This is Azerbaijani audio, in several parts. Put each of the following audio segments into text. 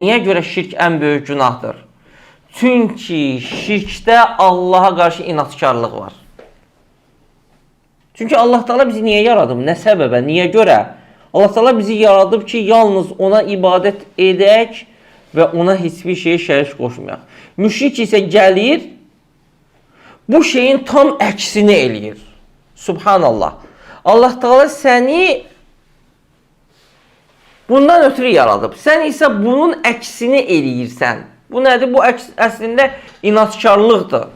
Niyə görə şirk ən böyük günahdır? Çünki şirkdə Allaha qarşı inatkarlıq var. Çünki Allah Teala bizi niyə yaradıb? Nə səbəbə? Niyə görə? Allah Teala bizi yaradıb ki, yalnız ona ibadət edək və ona heç bir şeyə şərik qoşmayaq. Müşrik isə gəlir, bu şeyin tam əksini eləyir. Subhanallah. Allah Teala səni bundan ötürü yaradıb. Sən isə bunun əksini eləyirsən. Bu nədir? Bu əslində inatkarlıqdır.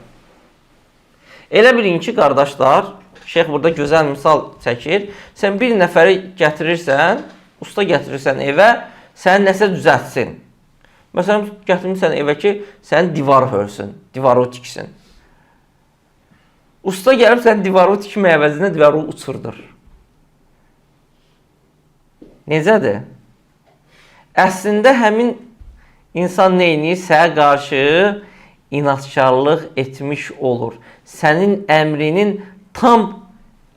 Elə bilin ki, qardaşlar, şeyx burada gözəl misal çəkir. Sən bir nəfəri gətirirsən, usta gətirirsən evə, sən nəsə düzəltsin. Məsələn, gətirmirsən evə ki, sən divar hörsün, divarı tiksin. Usta gəlib sən divarı tikmək əvəzinə divarı uçurdur. Necədir? Əslində həmin insan neyini sənə qarşı inatkarlıq etmiş olur. Sənin əmrinin tam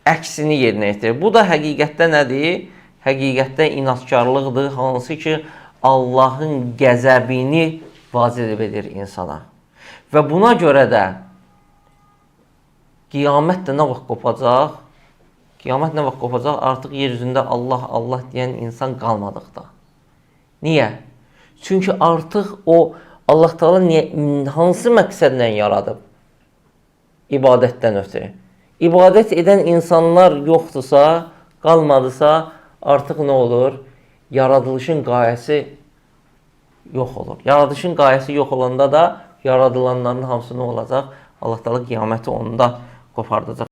əksini yerinə yetirir. Bu da həqiqətdə nədir? Həqiqətdə inatkarlıqdır, hansı ki Allahın qəzəbini vacib edir insana. Və buna görə də qiyamət də nə vaxt qopacaq? Qiyamət nə vaxt qopacaq? Artıq yer üzündə Allah, Allah deyən insan qalmadıqda. Niyə? Çünki artıq o Allah Teala hansı məqsədlə yaradıb? İbadətdən ötürü. İbadət edən insanlar yoxdursa, qalmadısa, artıq nə olur? Yaradılışın qayəsi yox olur. Yaradılışın qayəsi yox olanda da yaradılanların hamısı nə olacaq? Allah Teala qiyaməti onda qopardacaq.